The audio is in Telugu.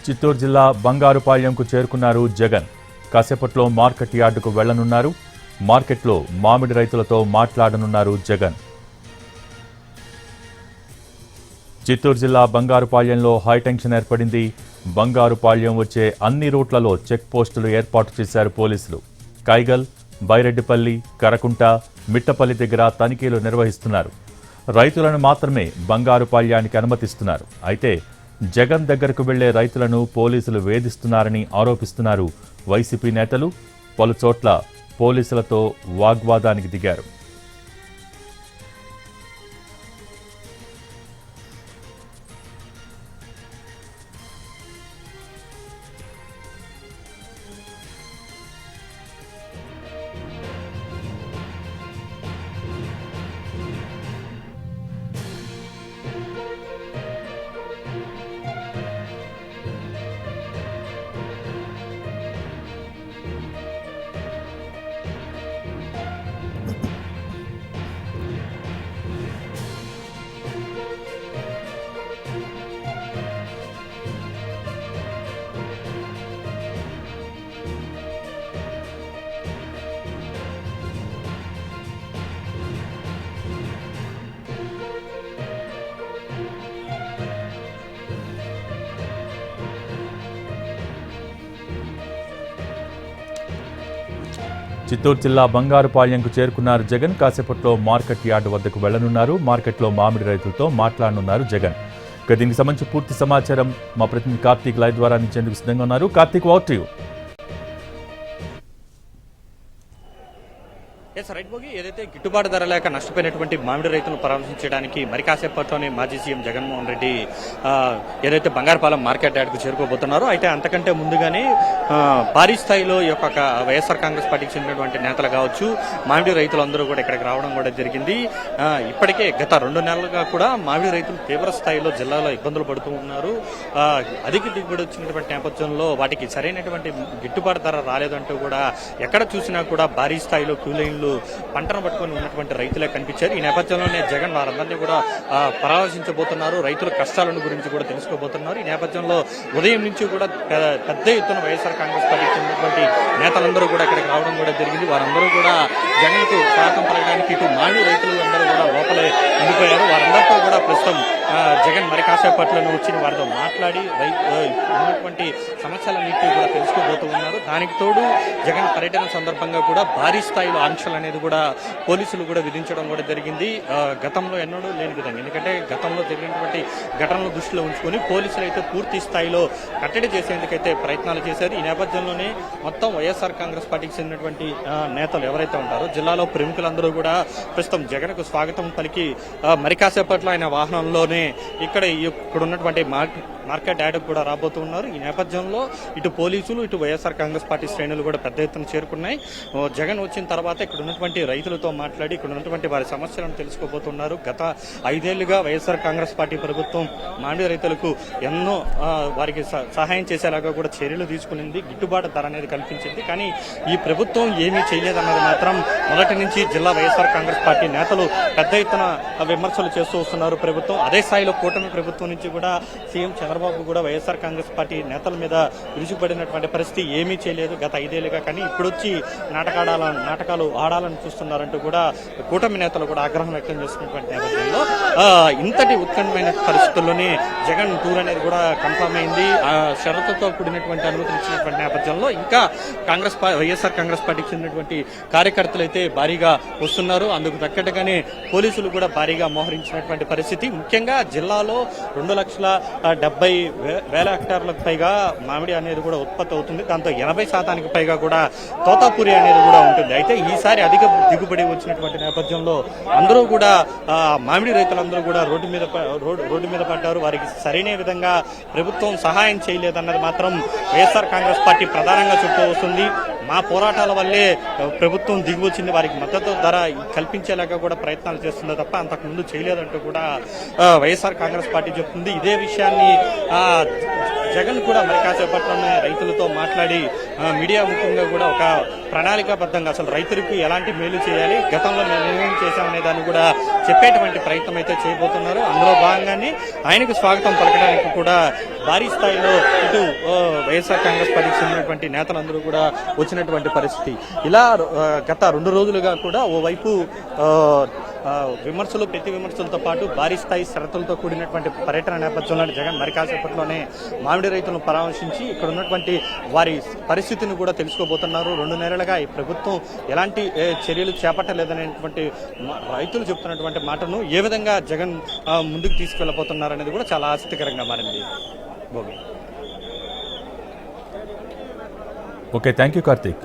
చిత్తూరు జిల్లా బంగారుపాళ్యంకు చేరుకున్నారు జగన్. కాసేపట్లో మార్కెట్ యార్డుకు వెళ్లనున్నారు. మార్కెట్లో మామిడి రైతులతో మాట్లాడనున్నారు జగన్. చిత్తూరు జిల్లా బంగారుపాళ్యంలో హైటెన్షన్ ఏర్పడింది. బంగారుపాళ్యం వచ్చే అన్ని రూట్లలో చెక్ పోస్టులు ఏర్పాటు చేశారు పోలీసులు. కైగల్, బైరెడ్డిపల్లి, కరకుంట, మిట్టపల్లి దగ్గర తనిఖీలు నిర్వహిస్తున్నారు. రైతులను మాత్రమే బంగారుపాళ్యానికి అనుమతిస్తున్నారు. అయితే జగన్ దగ్గరకు వెళ్లే రైతులను పోలీసులు వేధిస్తున్నారని ఆరోపిస్తున్నారు వైసీపీ నేతలు. పలుచోట్ల పోలీసులతో వాగ్వాదానికి దిగారు. చిత్తూరు జిల్లా బంగారుపాళ్యంకు చేరుకున్నారు జగన్. కాసేపట్లో మార్కెట్ యార్డు వద్దకు వెళ్లనున్నారు. మార్కెట్లో మామిడి రైతులతో మాట్లాడనున్నారు జగన్. దీనికి సంబంధించి పూర్తి సమాచారం మా ప్రతినిధి కార్తీక్ లైవ్ ద్వారా అందించేందుకు సిద్ధంగా ఉన్నారు. Karthik, over to you. Right Bhogi, ఏదైతే గిట్టుబాటు ధర లేక నష్టపోయినటువంటి మామిడి రైతులను పరామర్శించడానికి మరి కాసేపట్లోనే మాజీ సీఎం జగన్మోహన్ రెడ్డి ఏదైతే బంగారుపాలెం మార్కెట్ యార్డుకు చేరుకోబోతున్నారో, అయితే అంతకంటే ముందుగానే భారీ స్థాయిలో ఈ యొక్క వైఎస్ఆర్ కాంగ్రెస్ పార్టీకి చెందినటువంటి నేతలు కావచ్చు, మామిడి రైతులందరూ కూడా ఇక్కడికి రావడం కూడా జరిగింది. ఇప్పటికే గత 2 నెలలుగా కూడా మామిడి రైతులు తీవ్ర స్థాయిలో జిల్లాలో ఇబ్బందులు పడుతూ ఉన్నారు. అధిక దిగుబడి వచ్చినటువంటి నేపథ్యంలో వాటికి సరైనటువంటి గిట్టుబాటు ధర రాలేదంటూ కూడా ఎక్కడ చూసినా కూడా భారీ స్థాయిలో క్యూ లైన్లు పంటను పట్టుకొని ఉన్నటువంటి రైతులే కనిపించారు. ఈ నేపథ్యంలోనే జగన్ వారందరినీ కూడా పరామర్శించబోతున్నారు. రైతుల కష్టాలను గురించి కూడా తెలుసుకోబోతున్నారు. ఈ నేపథ్యంలో ఉదయం నుంచి కూడా పెద్ద ఎత్తున వైఎస్ఆర్ కాంగ్రెస్ పార్టీకి చెందినటువంటి నేతలందరూ కూడా ఇక్కడికి రావడం కూడా జరిగింది. వారందరూ కూడా జగన్ కు స్వాగతం పలకడానికి ఇటు మామిడి రైతులు అందరూ కూడా లోపలే ఉండిపోయారు. వారందరితో కూడా ప్రస్తుతం జగన్ మరి కాసేపట్లను వచ్చి వారితో మాట్లాడి ఉన్నటువంటి సమస్యలన్నింటినీ కూడా తెలుసుకోబోతూ ఉన్నారు. దానికి తోడు జగన్ పర్యటన సందర్భంగా కూడా భారీ స్థాయిలో ఆంక్షలు అనేది కూడా పోలీసులు కూడా విధించడం కూడా జరిగింది. గతంలో ఎన్నడూ లేని విధంగా, ఎందుకంటే గతంలో జరిగినటువంటి ఘటనలు దృష్టిలో ఉంచుకొని పోలీసులు అయితే పూర్తి స్థాయిలో కట్టడి చేసేందుకైతే ప్రయత్నాలు చేశారు. ఈ నేపథ్యంలోనే మొత్తం వైఎస్ఆర్ కాంగ్రెస్ పార్టీకి చెందినటువంటి నేతలు ఎవరైతే ఉంటారో జిల్లాలో ప్రముఖులందరూ కూడా ప్రస్తుతం జగన్ కు స్వాగతం పలికి మరి కాసేపట్లో ఆయన వాహనంలోనే ఇక్కడ ఉన్నటువంటి మార్కెట్ యార్డుకు కూడా రాబోతున్నారు. ఈ నేపథ్యంలో ఇటు పోలీసులు ఇటు వైఎస్ఆర్ కాంగ్రెస్ పార్టీ శ్రేణులు కూడా పెద్ద ఎత్తున చేరుకున్నాయి. జగన్ వచ్చిన తర్వాత ఇక్కడ ఉన్నటువంటి రైతులతో మాట్లాడి ఇక్కడ ఉన్నటువంటి వారి సమస్యలను తెలుసుకోబోతున్నారు. గత 5 ఏళ్లుగా వైఎస్ఆర్ కాంగ్రెస్ పార్టీ ప్రభుత్వం మామిడి రైతులకు ఎన్నో వారికి సహాయం చేసేలాగా కూడా చర్యలు తీసుకునింది. గిట్టుబాటు ధర అనేది కల్పించింది. కానీ ఈ ప్రభుత్వం ఏమీ చేయలేదన్నది మాత్రం మొదటి నుంచి జిల్లా వైఎస్ఆర్ కాంగ్రెస్ పార్టీ నేతలు పెద్ద ఎత్తున విమర్శలు చేస్తూ వస్తున్నారు ప్రభుత్వం. అదే స్థాయిలో కూటమి ప్రభుత్వం నుంచి కూడా సీఎం చంద్రబాబు కూడా వైఎస్ఆర్ కాంగ్రెస్ పార్టీ నేతల మీద విరుచుకుపడినటువంటి పరిస్థితి ఏమీ చేయలేదు గత 5 ఏళ్లుగా. కానీ ఇప్పుడు వచ్చి నాటకాలు ఆడాలని చూస్తున్నారంటూ కూడా కూటమి నేతలు కూడా ఆగ్రహం వ్యక్తం చేస్తున్నటువంటి నేపథ్యంలో ఇంతటి ఉత్కంఠమైన పరిస్థితుల్లోనే జగన్ టూర్ అనేది కూడా కన్ఫర్మ్ అయింది. షరతుతో కూడినటువంటి అనుమతులు ఇచ్చినటువంటి నేపథ్యంలో ఇంకా వైఎస్ఆర్ కాంగ్రెస్ పార్టీకి చెందినటువంటి కార్యకర్తలు అయితే భారీగా వస్తున్నారు. అందుకు తగ్గట్టుగానే పోలీసులు కూడా భారీగా మోహరించినటువంటి పరిస్థితి. ముఖ్యంగా జిల్లాలో 2,70,000 హెక్టార్లకు పైగా మామిడి అనేది కూడా ఉత్పత్తి అవుతుంది. దాంతో 80% పైగా కూడా తోతాపూరి అనేది కూడా ఉంటుంది. అయితే ఈసారి అధిక దిగుబడి వచ్చినటువంటి నేపథ్యంలో అందరూ కూడా మామిడి రైతులందరూ కూడా రోడ్డు మీద పడ్డారు. వారికి సరైన విధంగా ప్రభుత్వం సహాయం చేయలేదన్నది మాత్రం వైఎస్ఆర్ కాంగ్రెస్ పార్టీ ప్రధానంగా చెప్తూ వస్తుంది. మా పోరాటాల వల్లే ప్రభుత్వం దిగివచ్చింది, వారికి మద్దతు ధర కల్పించేలాగా కూడా ప్రయత్నాలు చేస్తుందో తప్ప అంతకుముందు చేయలేదంటూ కూడా వైఎస్ఆర్ కాంగ్రెస్ పార్టీ చెప్తుంది. ఇదే విషయాన్ని జగన్ కూడా మరి కాసేపట్లోనే రైతులతో మాట్లాడి మీడియా ముఖ్యంగా కూడా ఒక ప్రణాళికాబద్ధంగా అసలు రైతులకు ఎలాంటి మేలు చేయాలి, గతంలో మేము ఏమేమి చేశామనే దాన్ని కూడా చెప్పేటువంటి ప్రయత్నం అయితే చేయబోతున్నారు. అందులో భాగంగానే ఆయనకు స్వాగతం పలకడానికి కూడా భారీ స్థాయిలో ఇటు వైఎస్ఆర్ కాంగ్రెస్ పార్టీకి చెందినటువంటి నేతలందరూ కూడా వచ్చినటువంటి పరిస్థితి. ఇలా గత 2 రోజులుగా కూడా ఓవైపు విమర్శలు ప్రతి విమర్శలతో పాటు భారీ స్థాయి షరతులతో కూడినటువంటి పర్యటన నేపథ్యంలో జగన్ మరి కాసేపట్లోనే మామిడి రైతులను పరామర్శించి ఇక్కడ ఉన్నటువంటి వారి పరిస్థితిని కూడా తెలుసుకోబోతున్నారు. 2 నెలలుగా ఈ ప్రభుత్వం ఎలాంటి చర్యలు చేపట్టలేదనేటువంటి రైతులు చెప్తున్నటువంటి మాటను ఏ విధంగా జగన్ ముందుకు తీసుకెళ్లబోతున్నారు అనేది కూడా చాలా ఆసక్తికరంగా మారింది. Okay, thank you Karthik.